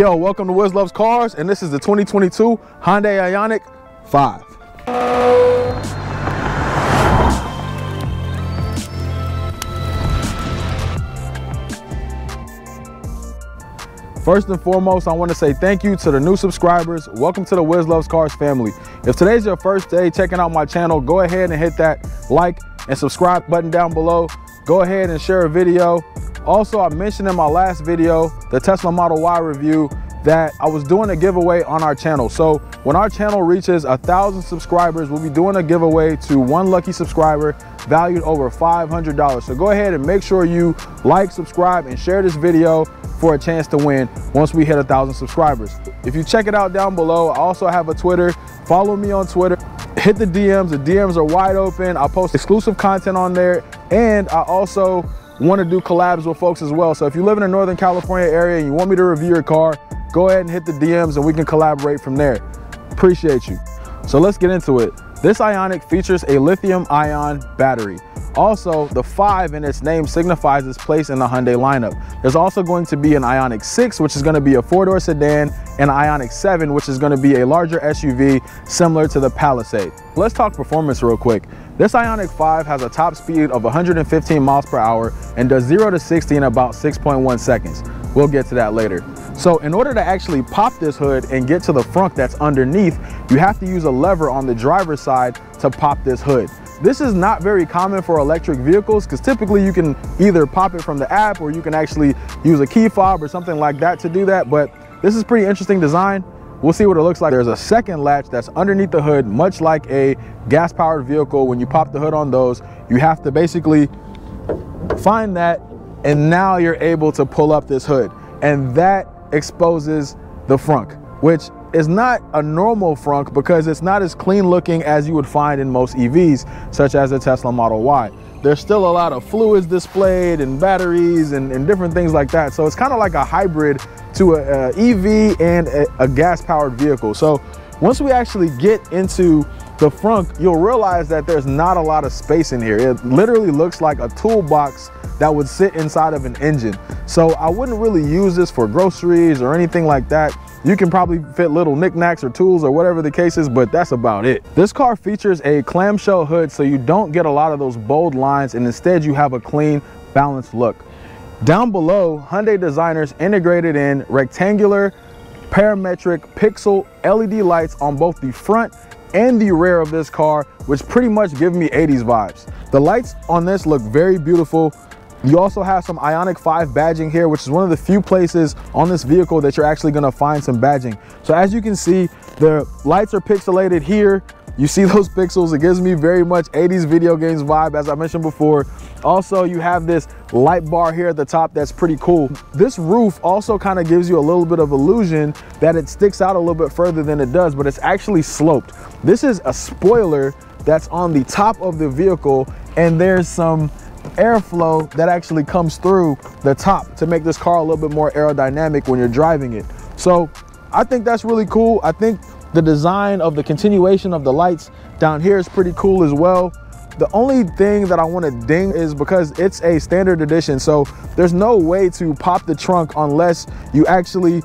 Yo, welcome to Wiz Loves Cars, and this is the 2022 Hyundai Ioniq 5. First and foremost, I want to say thank you to the new subscribers. Welcome to the Wiz Loves Cars family. If today's your first day checking out my channel, go ahead and hit that like and subscribe button down below. Go ahead and share a video. Also, I mentioned in my last video, the Tesla Model Y review, that I was doing a giveaway on our channel. So when our channel reaches 1,000 subscribers, we'll be doing a giveaway to one lucky subscriber valued over $500. So go ahead and make sure you like, subscribe, and share this video for a chance to win once we hit 1,000 subscribers. If you check it out down below, I also have a Twitter. Follow me on Twitter. Hit the DMs. The DMs are wide open. I post exclusive content on there, and I also want to do collabs with folks as well. So if you live in the Northern California area and you want me to review your car, go ahead and hit the DMs and we can collaborate from there. Appreciate you. So let's get into it. This Ioniq features a lithium-ion battery. Also, the 5 in its name signifies its place in the Hyundai lineup. There's also going to be an Ioniq 6, which is going to be a 4-door sedan, and an Ioniq 7, which is going to be a larger SUV similar to the Palisade. Let's talk performance real quick. This Ioniq 5 has a top speed of 115 miles per hour and does 0 to 60 in about 6.1 seconds. We'll get to that later. So in order to actually pop this hood and get to the front that's underneath, you have to use a lever on the driver's side to pop this hood. This is not very common for electric vehicles because typically you can either pop it from the app or you can actually use a key fob or something like that to do that. But this is pretty interesting design. We'll see what it looks like. There's a second latch that's underneath the hood, much like a gas-powered vehicle. When you pop the hood on those, you have to basically find that, and now you're able to pull up this hood. And that exposes the frunk, which is not a normal frunk because it's not as clean looking as you would find in most EVs, such as the Tesla Model Y. There's still a lot of fluids displayed and batteries and different things like that. So it's kind of like a hybrid to a EV and a gas-powered vehicle. So once we actually get into the front, you'll realize that there's not a lot of space in here. It literally looks like a toolbox that would sit inside of an engine. So I wouldn't really use this for groceries or anything like that. You can probably fit little knickknacks or tools or whatever the case is, but that's about it. This car features a clamshell hood, so you don't get a lot of those bold lines, and instead you have a clean, balanced look. Down below, Hyundai designers integrated in rectangular parametric pixel LED lights on both the front and the rear of this car, which pretty much give me 80s vibes. The lights on this look very beautiful. You also have some Ioniq 5 badging here, which is one of the few places on this vehicle that you're actually gonna find some badging. So as you can see, the lights are pixelated here. You see those pixels, it gives me very much 80s video games vibe, as I mentioned before. Also, you have this light bar here at the top that's pretty cool. This roof also kind of gives you a little bit of illusion that it sticks out a little bit further than it does, but it's actually sloped. This is a spoiler that's on the top of the vehicle, and there's some airflow that actually comes through the top to make this car a little bit more aerodynamic when you're driving it. So I think that's really cool. I think the design of the continuation of the lights down here is pretty cool as well. The only thing that I want to ding is because it's a standard edition, so there's no way to pop the trunk unless you actually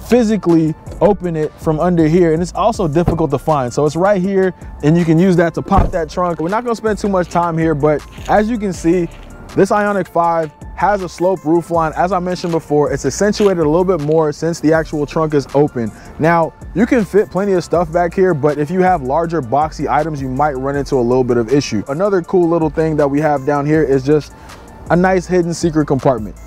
physically open it from under here, and it's also difficult to find. So it's right here, and you can use that to pop that trunk. We're not going to spend too much time here, but as you can see, this Ioniq 5 has a sloped roofline. As I mentioned before, it's accentuated a little bit more since the actual trunk is open. Now, you can fit plenty of stuff back here, but if you have larger boxy items, you might run into a little bit of issue. Another cool little thing that we have down here is just a nice hidden secret compartment.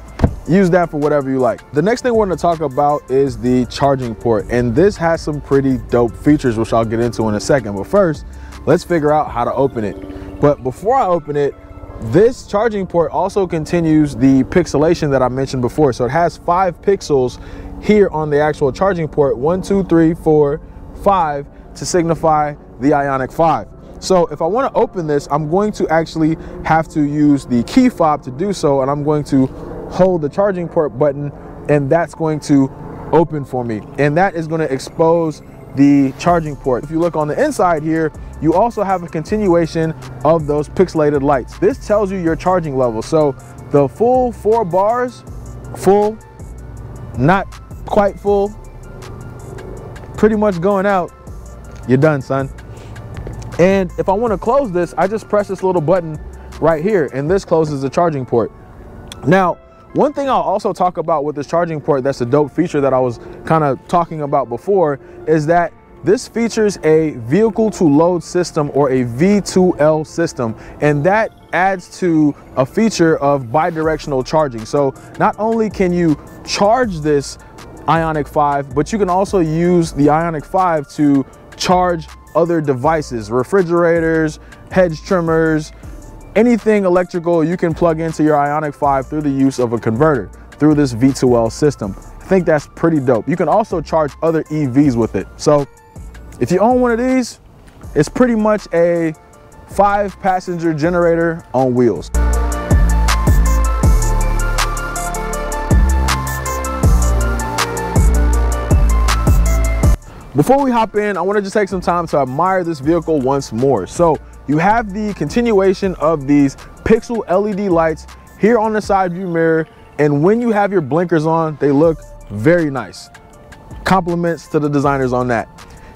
Use that for whatever you like. The next thing we're going to talk about is the charging port, and this has some pretty dope features, which I'll get into in a second. But first, let's figure out how to open it. But before I open it, this charging port also continues the pixelation that I mentioned before. So it has 5 pixels here on the actual charging port, 1, 2, 3, 4, 5, to signify the Ioniq 5. So if I want to open this, I'm going to actually have to use the key fob to do so, and I'm going to hold the charging port button, and that's going to open for me, and that is going to expose the charging port. If you look on the inside here, you also have a continuation of those pixelated lights. This tells you your charging level. So the full 4 bars, full, not quite full, pretty much going out, you're done, son. And if I want to close this, I just press this little button right here, and this closes the charging port. Now, one thing I'll also talk about with this charging port that's a dope feature that I was kind of talking about before is that this features a vehicle to load system, or a V2L system, and that adds to a feature of bi-directional charging. So not only can you charge this Ioniq 5, but you can also use the Ioniq 5 to charge other devices, refrigerators, hedge trimmers, anything electrical you can plug into your Ioniq 5 through the use of a converter through this V2L system. I think that's pretty dope. You can also charge other EVs with it. So if you own one of these, it's pretty much a 5-passenger generator on wheels. Before we hop in, I want to just take some time to admire this vehicle once more. So you have the continuation of these pixel LED lights here on the side view mirror, and when you have your blinkers on, they look very nice. Compliments to the designers on that.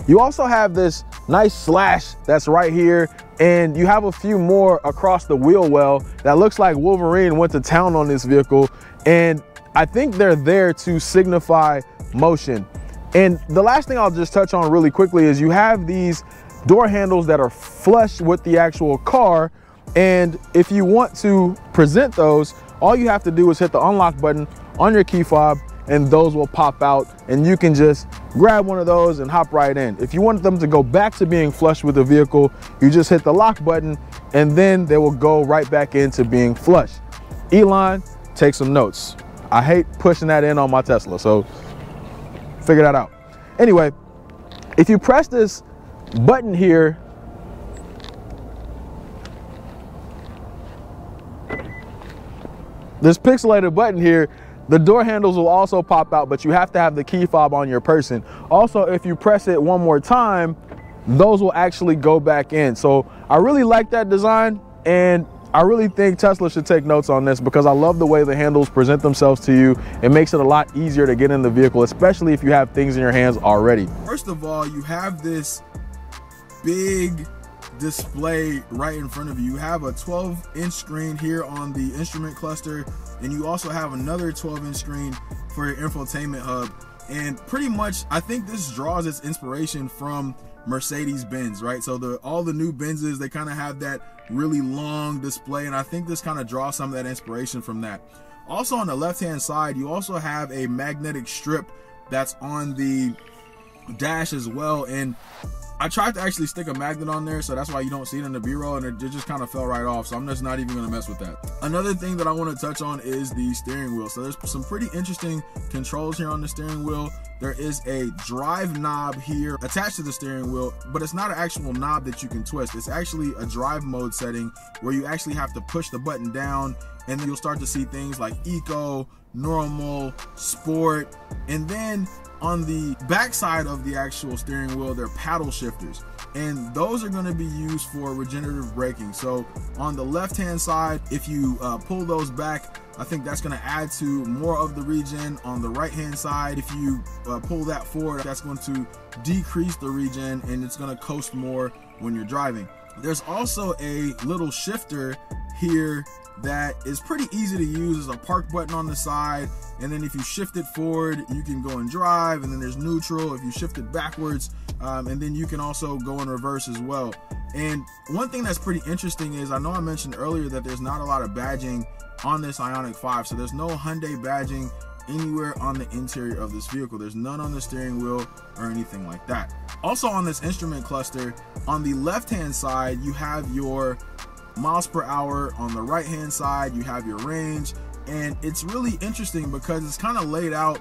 You also have this nice slash that's right here, and you have a few more across the wheel well that looks like Wolverine went to town on this vehicle, and I think they're there to signify motion. And the last thing I'll just touch on really quickly is you have these door handles that are flush with the actual car, and if you want to present those, all you have to do is hit the unlock button on your key fob, and those will pop out, and you can just grab one of those and hop right in. If you want them to go back to being flush with the vehicle, you just hit the lock button, and then they will go right back into being flush. Elon, take some notes. I hate pushing that in on my Tesla, so figure that out. Anyway, if you press this button here, this pixelated button here, the door handles will also pop out, but you have to have the key fob on your person. Also, if you press it one more time, those will actually go back in. So I really like that design, and I really think Tesla should take notes on this, because I love the way the handles present themselves to you. It makes it a lot easier to get in the vehicle, especially if you have things in your hands already. First of all, you have this big display right in front of you. You have a 12-inch screen here on the instrument cluster, and you also have another 12-inch screen for your infotainment hub. And pretty much, I think this draws its inspiration from Mercedes Benz, right? So all the new Benzes, they kind of have that really long display, and I think this kind of draws some of that inspiration from that. Also on the left-hand side, you also have a magnetic strip that's on the dash as well, and I tried to actually stick a magnet on there, so that's why you don't see it in the B-roll, and it just kind of fell right off, so I'm just not even going to mess with that. Another thing that I want to touch on is the steering wheel. So there's some pretty interesting controls here on the steering wheel. There is a drive knob here attached to the steering wheel, but it's not an actual knob that you can twist. It's actually a drive mode setting where you actually have to push the button down, and then you'll start to see things like eco, normal, sport, and then on the back side of the actual steering wheel, they're paddle shifters, and those are going to be used for regenerative braking. So on the left hand side, if you pull those back, I think that's going to add to more of the regen. On the right hand side, if you pull that forward, that's going to decrease the regen, and it's going to coast more when you're driving. There's also a little shifter here that is pretty easy to use. There's a park button on the side, and then if you shift it forward, you can go and drive, and then there's neutral if you shift it backwards, and then you can also go in reverse as well. And one thing that's pretty interesting is, I know I mentioned earlier that there's not a lot of badging on this Ioniq 5, so there's no Hyundai badging anywhere on the interior of this vehicle. There's none on the steering wheel or anything like that. Also on this instrument cluster, on the left hand side, you have your miles per hour. On the right hand side, you have your range, and it's really interesting because it's kind of laid out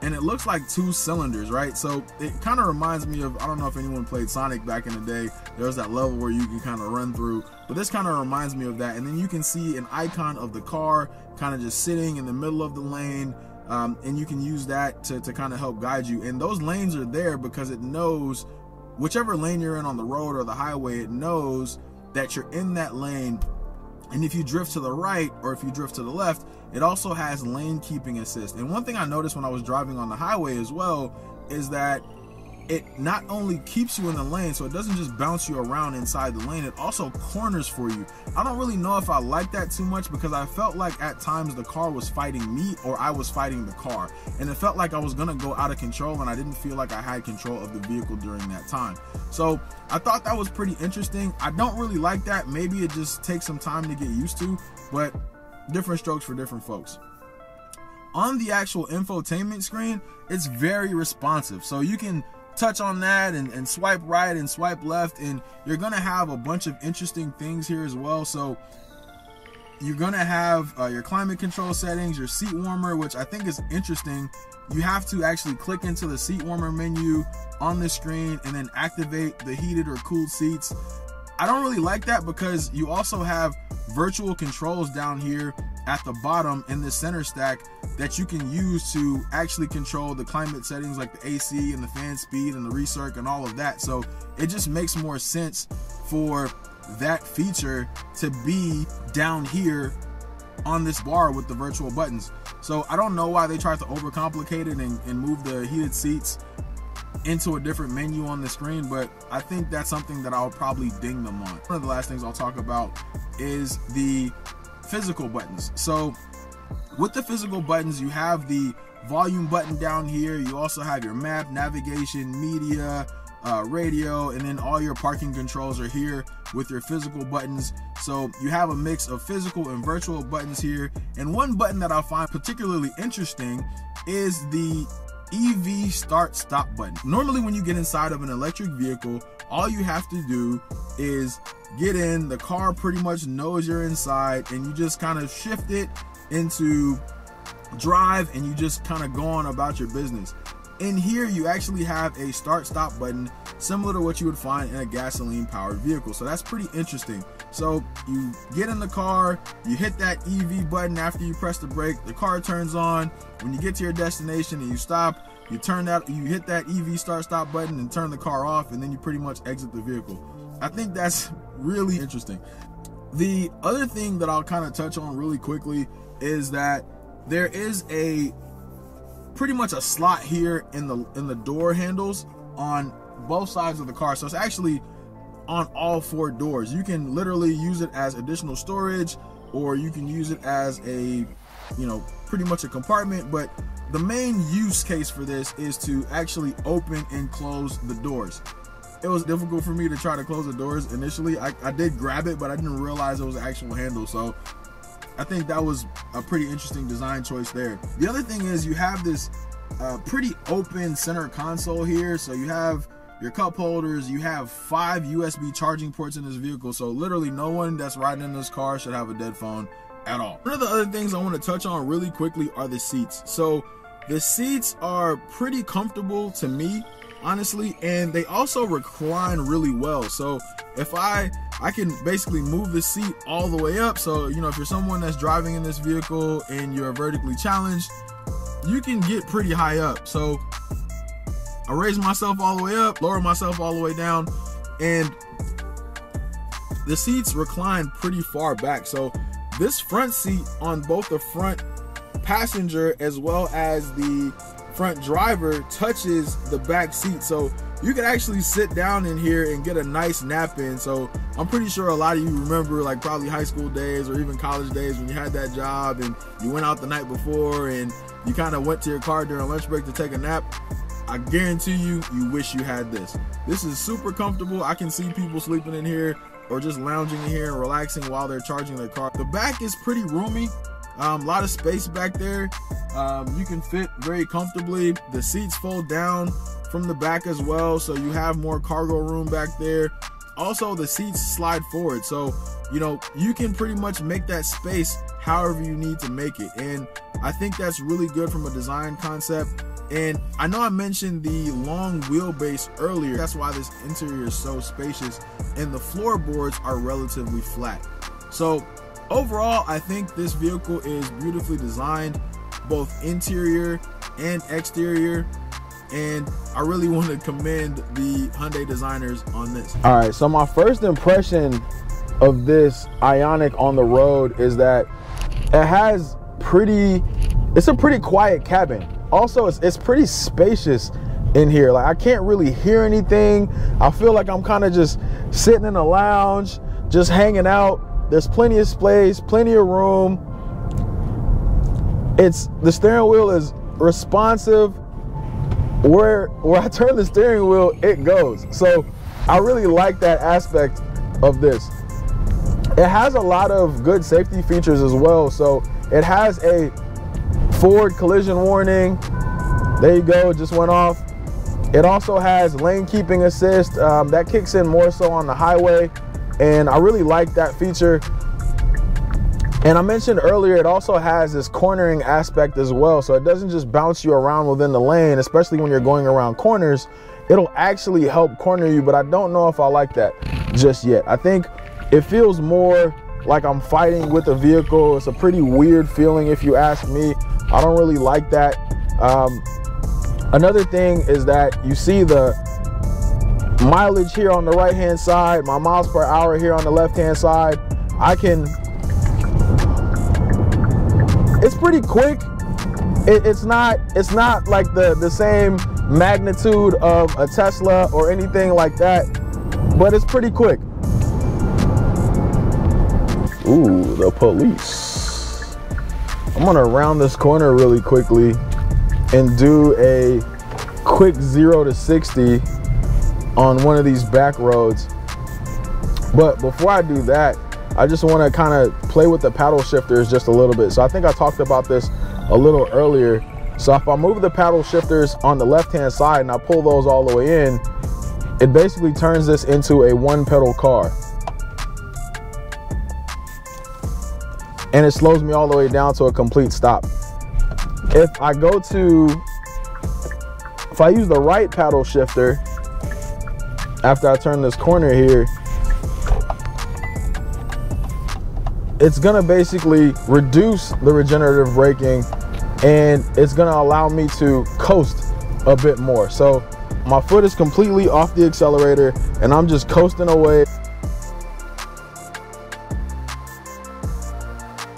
and it looks like 2 cylinders, right? So it kind of reminds me of, I don't know if anyone played Sonic back in the day, there was that level where you can kind of run through, but this kind of reminds me of that. And then you can see an icon of the car kind of just sitting in the middle of the lane, and you can use that to kind of help guide you. And those lanes are there because it knows whichever lane you're in on the road or the highway, it knows that you're in that lane, and if you drift to the right or if you drift to the left, it also has lane keeping assist. And one thing I noticed when I was driving on the highway as well is that it not only keeps you in the lane, so it doesn't just bounce you around inside the lane, it also corners for you. I don't really know if I like that too much, because I felt like at times the car was fighting me or I was fighting the car, and it felt like I was gonna go out of control, and I didn't feel like I had control of the vehicle during that time. So I thought that was pretty interesting. I don't really like that. Maybe it just takes some time to get used to, but different strokes for different folks. On the actual infotainment screen, it's very responsive, so you can touch on that and swipe right and swipe left, and you're gonna have a bunch of interesting things here as well. So you're gonna have your climate control settings, your seat warmer, which I think is interesting. You have to actually click into the seat warmer menu on the screen and then activate the heated or cooled seats. I don't really like that, because you also have virtual controls down here at the bottom in the center stack that you can use to actually control the climate settings, like the AC and the fan speed and the recirc and all of that. So it just makes more sense for that feature to be down here on this bar with the virtual buttons. So I don't know why they tried to overcomplicate it and move the heated seats into a different menu on the screen, but I think that's something that I'll probably ding them on. One of the last things I'll talk about is the physical buttons. So with the physical buttons, you have the volume button down here. You also have your map, navigation, media, radio, and then all your parking controls are here with your physical buttons. So you have a mix of physical and virtual buttons here. And one button that I find particularly interesting is the EV start stop button. Normally when you get inside of an electric vehicle, all you have to do is get in, the car pretty much knows you're inside, and you just kind of shift it into drive and you just kind of go on about your business. In here you actually have a start stop button similar to what you would find in a gasoline powered vehicle. So that's pretty interesting. So you get in the car, you hit that EV button after you press the brake, the car turns on. When you get to your destination and you stop, you hit that EV start stop button and turn the car off, and then you pretty much exit the vehicle. I think that's really interesting. The other thing that I'll kind of touch on really quickly is that there is pretty much a slot here in the door handles on both sides of the car. So it's actually on all four doors. You can literally use it as additional storage, or you can use it as a, pretty much a compartment. But the main use case for this is to actually open and close the doors. It was difficult for me to try to close the doors initially. I did grab it, but I didn't realize it was an actual handle. So I think that was a pretty interesting design choice there. The other thing is you have this pretty open center console here. So you have your cup holders, you have 5 USB charging ports in this vehicle. So literally no one that's riding in this car should have a dead phone at all. One of the other things I want to touch on really quickly are the seats. So the seats are pretty comfortable to me, honestly, and they also recline really well. So if I can basically move the seat all the way up. So, if you're someone that's driving in this vehicle and you're vertically challenged, you can get pretty high up. So I raise myself all the way up, lower myself all the way down, and the seats recline pretty far back. So this front seat on both the front passenger as well as the front driver touches the back seat, so you can actually sit down in here and get a nice nap in. So I'm pretty sure a lot of you remember, like, probably high school days or even college days when you had that job and you went out the night before and you kind of went to your car during lunch break to take a nap. I guarantee you wish you had this. This is super comfortable. I can see people sleeping in here or just lounging in here and relaxing while they're charging their car. The back is pretty roomy. A lot of space back there. You can fit very comfortably. The seats fold down from the back as well, so you have more cargo room back there. Also, the seats slide forward, so you can pretty much make that space however you need to make it, and I think that's really good from a design concept. And I know I mentioned the long wheelbase earlier. That's why this interior is so spacious, and the floorboards are relatively flat. So overall, I think this vehicle is beautifully designed, both interior and exterior, and I really want to commend the Hyundai designers on this. All right, so my first impression of this Ioniq on the road is that it's a pretty quiet cabin. Also, it's pretty spacious in here. Like, I can't really hear anything. I feel like I'm kind of just sitting in a lounge, just hanging out. There's plenty of space, plenty of room. The steering wheel is responsive. Where I turn the steering wheel, it goes. So I really like that aspect of this. It has a lot of good safety features as well. So it has a forward collision warning. There you go, it just went off. It also has lane keeping assist. That kicks in more so on the highway, and I really like that feature. And I mentioned earlier, it also has this cornering aspect as well. So it doesn't just bounce you around within the lane, especially when you're going around corners. It'll actually help corner you, but I don't know if I like that just yet. I think it feels more like I'm fighting with a vehicle. It's a pretty weird feeling if you ask me. I don't really like that. Another thing is that you see the mileage here on the right hand side, my miles per hour here on the left hand side. It's pretty quick. It's not like the same magnitude of a Tesla or anything like that, but it's pretty quick. Ooh, the police. I'm gonna round this corner really quickly and do a quick 0 to 60 on one of these back roads. But before I do that, I just want to kind of play with the paddle shifters just a little bit. So I think I talked about this a little earlier. So if I move the paddle shifters on the left hand side and I pull those all the way in, it basically turns this into a one pedal car. And it slows me all the way down to a complete stop. If I use the right paddle shifter after I turn this corner here, it's gonna basically reduce the regenerative braking, and it's gonna allow me to coast a bit more. So my foot is completely off the accelerator and I'm just coasting away.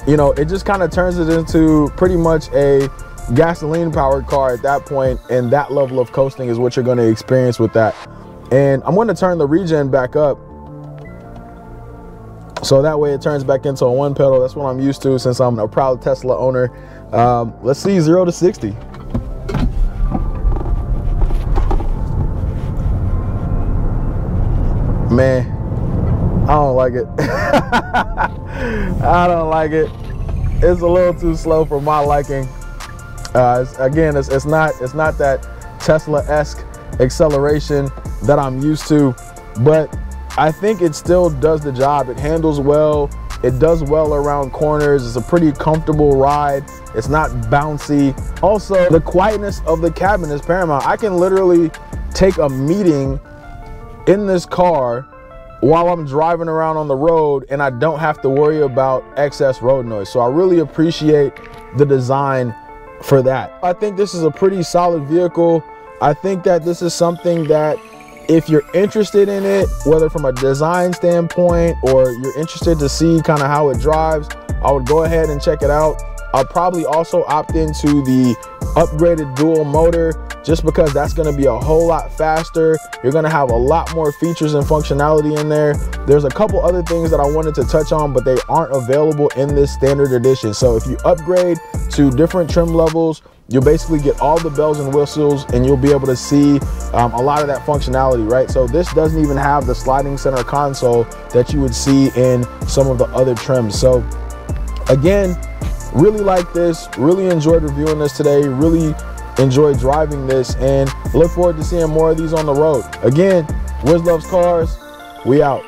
You know, it just kind of turns it into pretty much a gasoline powered car at that point, and that level of coasting is what you're going to experience with that. And I'm going to turn the regen back up so that way it turns back into a one pedal. That's what I'm used to since I'm a proud Tesla owner. Let's see 0 to 60. Man, I don't like it. I don't like it. It's a little too slow for my liking. Again, it's not that Tesla-esque acceleration that I'm used to, but I think it still does the job. It handles well. It does well around corners. It's a pretty comfortable ride. It's not bouncy. Also, the quietness of the cabin is paramount. I can literally take a meeting in this car while I'm driving around on the road, and I don't have to worry about excess road noise. So I really appreciate the design for that. I think this is a pretty solid vehicle. I think that this is something that if you're interested in it, whether from a design standpoint or you're interested to see kind of how it drives, I would go ahead and check it out. I'll probably also opt into the upgraded dual motor just because that's going to be a whole lot faster. You're going to have a lot more features and functionality in there. There's a couple other things that I wanted to touch on, but they aren't available in this standard edition. So if you upgrade to different trim levels, you'll basically get all the bells and whistles, and you'll be able to see a lot of that functionality, right? So this doesn't even have the sliding center console that you would see in some of the other trims. So again, really like this, really enjoyed reviewing this today, really enjoyed driving this, and look forward to seeing more of these on the road. Again, Wiz Loves Cars, we out.